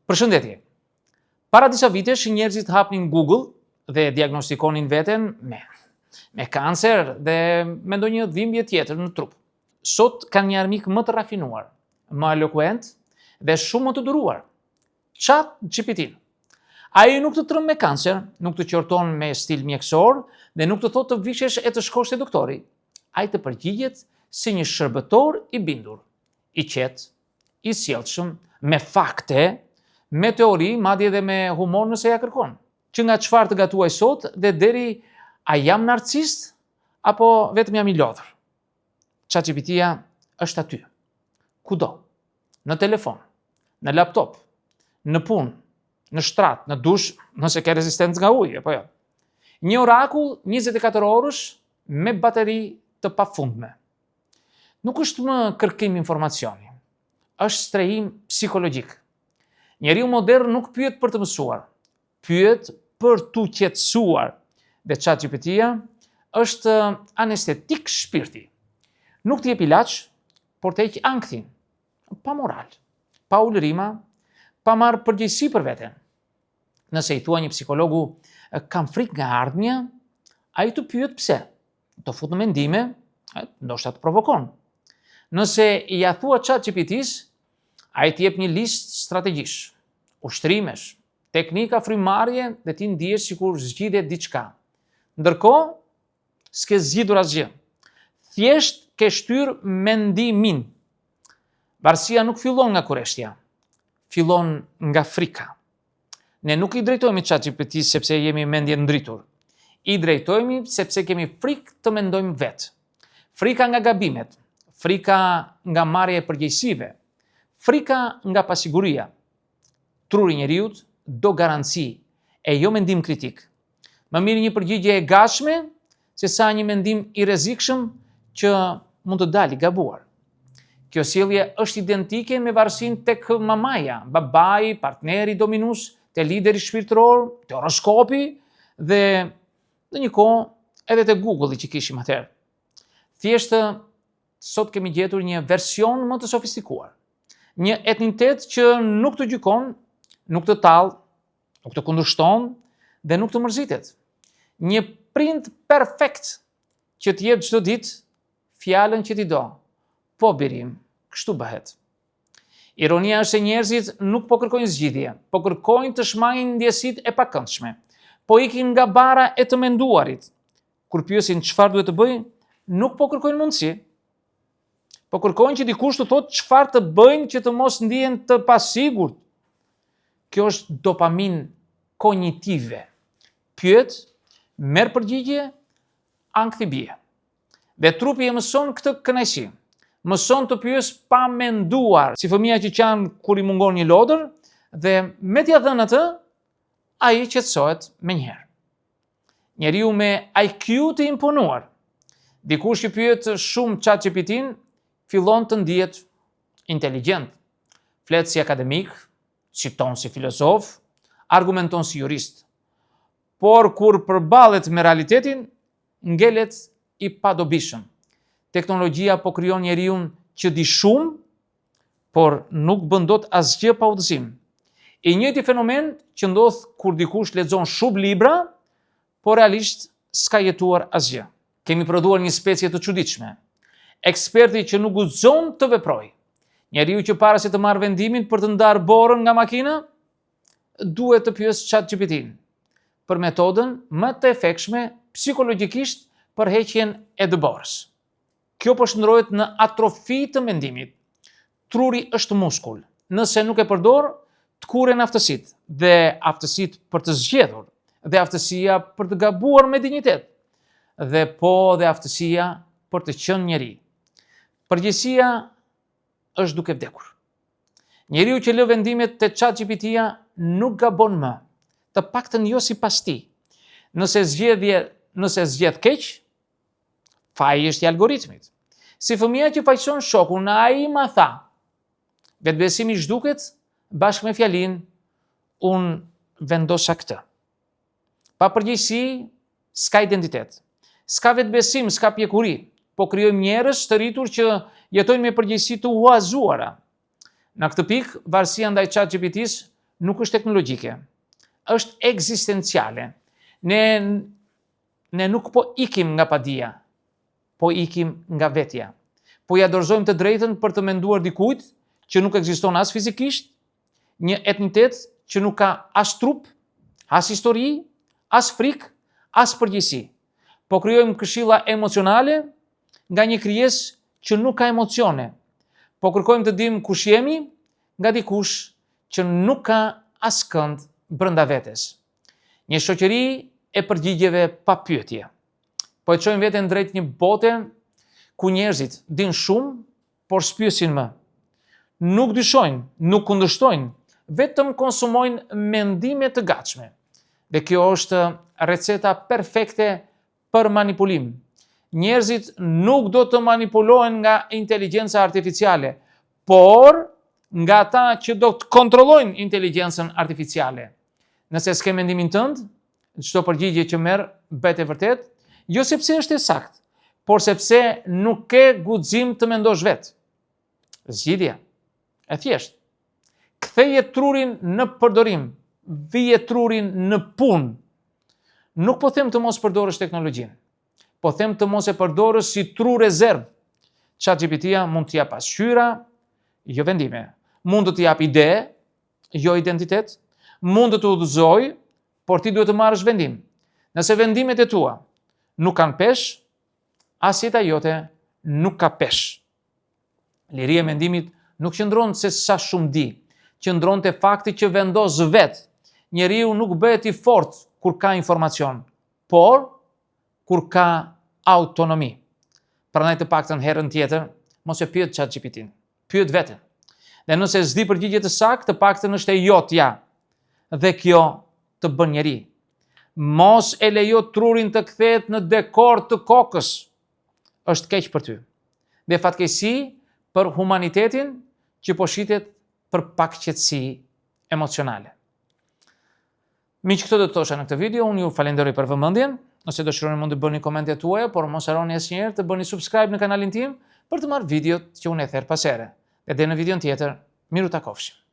Përshëndetje. Para disa vitesh njerëzit hapnin Google dhe diagnostikonin veten me kancer dhe me ndonjë dhimbje tjetër në trup. Sot kanë një armik më të rafinuar, më elokuent dhe shumë më të duruar. ChatGPT. Ai nuk të trëm me kancer, nuk të qorton me stil mjekësor dhe nuk të thotë të vishesh e të shkosh te doktori. Ai të përgjigjet si një shërbëtor i bindur, i qetë, i sjellshëm, me fakte, me teori, madje edhe me humor nëse ja kërkon. Që nga çfarë të gatuaj sot dhe deri a jam narcist apo vetëm jam i lodhur. ChatGPT-ja është aty. Kudo. Në telefon, në laptop, në punë, në shtrat, në dush, nëse ke rezistencë nga uji, apo jo. Një orakull 24 orësh me bateri të pafundme. Nuk është më kërkim informacioni, është strehim psikologjik. Njeriu modern nuk pyet për të mësuar, pyet për të qetësuar. Dhe ChatGPT-ja është anestetik shpirti. Nuk të jep ilaç, por të heq ankthin, pa moral, pa ulërima, pa marrë përgjegjësi për veten. Nëse i thua një psikologu kam frikë nga ardhmja, ai të pyet pse. Të fut në mendime, ndoshta të provokon. Nëse i ja thua ChatGPT-s, ai të jep një listë strategjish, ushtrimesh, teknika frymarrje dhe ti ndihesh sikur zgjidhet diçka. Ndërkohë, s'ke zgjidur asgjë. Thjesht ke shtyr mendimin. Varësia nuk fillon nga kurreshtja, fillon nga frika. Ne nuk i drejtojmë ChatGPT-s sepse jemi mendje ndritur. I drejtojmë sepse kemi frikë të mendojmë vetë. Frika nga gabimet, frika nga marrja e përgjegjësive, frika nga pasiguria. Truri njeriut do garanci e jo mendim kritik. Më mirë një përgjigje e gashme se sa një mendim i rrezikshëm që mund të dalë i gabuar. Kjo sjellje është identike me varësinë tek mamaja, babai, partneri dominues, te lideri shpirtëror, te horoskopi dhe në një kohë edhe te Google që kishim atëherë. Thjesht sot kemi gjetur një version më të sofistikuar. Një etnitet që nuk të gjykon, nuk të tallë, nuk të kundërshton dhe nuk të mërzitet. Një prind perfekt që të jep çdo ditë fjalën që ti do. Po birim, kështu bëhet. Ironia është se njerëzit nuk po kërkojnë zgjidhje, po kërkojnë të shmangin ndjesitë e pakëndshme. Po ikin nga bara e të menduarit. Kur pyesin çfarë duhet të bëj, nuk po kërkojnë mundësi. Po kërkojnë që dikush të thotë çfarë të bëjnë që të mos ndihen të pasigurt. Kjo është dopamin kognitive. Pyet, merr përgjigje, ankthi bie. Dhe trupi e mëson këtë kënaqësi. Mëson të pyes pa menduar, si fëmia që qan kur i mungon një lodër dhe me t'ia dhënë atë, ai qetësohet menjëherë. Njeriu me IQ të imponuar. Dikush që pyet shumë ChatGPT-n fillon të ndihet inteligjent. Flet si akademik, citon si filozof, argumenton si jurist. Por kur përballet me realitetin, ngelet i padobishëm. Teknologjia po krijon njeriu që di shumë, por nuk bën dot asgjë pa udhëzim. I njëjti fenomen që ndodh kur dikush lexon shumë libra, por realisht s'ka jetuar asgjë. Kemi prodhuar një specie të çuditshme. Eksperti që nuk guxon të veprojë. Njeriu që para se të marrë vendimin për të ndarë borën nga makina, duhet të pyes ChatGPT-n për metodën më të efektshme psikologjikisht për heqjen e dëborës. Kjo po shndrohet në atrofi të mendimit. Truri është muskull. Nëse nuk e përdor, të kuren aftësitë dhe aftësitë për të zgjedhur dhe aftësia për të gabuar me dinjitet dhe dhe aftësia për të qenë njeri. Përgjegjësia është duke vdekur. Njeriu që lë vendimet te ChatGPT-ja nuk gabon më, të paktën jo sipas tij. Nëse zgjedh keq, faji është i algoritmit. Si fëmia që faqson shokun, ai ma tha. Vetbesimi zhduket bashkë me fjalin unë vendosa këtë. Pa përgjegjësi, s'ka identitet. S'ka vetbesim, s'ka pjekuri, po krijojmë njerëz të rritur që jetojnë me përgjegjësi të huazuara. Në këtë pikë, varësia ndaj ChatGPT-s nuk është teknologjike, është ekzistenciale. Ne nuk po ikim nga padia, po ikim nga vetja. Po ja dorëzojmë të drejtën për të menduar dikujt që nuk ekziston as fizikisht, një etnitet që nuk ka as trup, as histori, as frik, as përgjegjësi. Po krijojmë këshilla emocionale nga një krijesë që nuk ka emocione. Po kërkojmë të dimë kush jemi nga dikush që nuk ka askënd brenda vetes. Një shoqëri e përgjigjeve pa pyetje. Po e çojmë veten drejt një bote ku njerëzit din shumë, por s'pyesin më. Nuk dyshojnë, nuk kundërshtojnë, vetëm konsumojnë mendime të gatshme. Dhe kjo është receta perfekte për manipulim. Njerëzit nuk do të manipulohen nga inteligjenca artificiale, por nga ata që do të kontrollojnë inteligjencën artificiale. Nëse s'ke mendimin tënd, çdo përgjigje që merr bëhet e vërtet, jo sepse është e saktë, por sepse nuk ke guxim të mendosh vetë. Zgjidhja e thjeshtë. Ktheje trurin në përdorim, vije trurin në punë. Nuk po them të mos përdorësh teknologjinë, po them të mos e përdorësh si tru rezervë. ChatGPT-ja mund të jap pasqyra, jo vendime. Mund të jap ide, jo identitet. Mund të udhëzoj, por ti duhet të marrësh vendim. Nëse vendimet e tua nuk kanë peshë, as jeta jote nuk ka peshë. Liria e mendimit nuk qëndron se sa shumë di, qëndron te fakti që vendos vetë. Njeriu nuk bëhet i fortë kur ka informacion, por kur ka autonomi. Prandaj të paktën herën tjetër, mos e pyet ChatGPT-n, pyet veten. Dhe nëse s'di përgjigje të saktë, të paktën është e jotja. Dhe kjo të bën njeri. Mos e lejo trurin të kthehet në dekor të kokës. Është keq për ty. Dhe fatkeqësi për humanitetin që po shitet për pak qetësi emocionale. Miq, këtë do të thosha në këtë video, unë ju falenderoj për vëmendjen. Nëse dëshironi mund të bëni komentet tuaja, por mos harroni asnjëherë të bëni subscribe në kanalin tim për të marrë videot që unë e therr pas here. Dhe deri në videon tjetër, miru takofshim.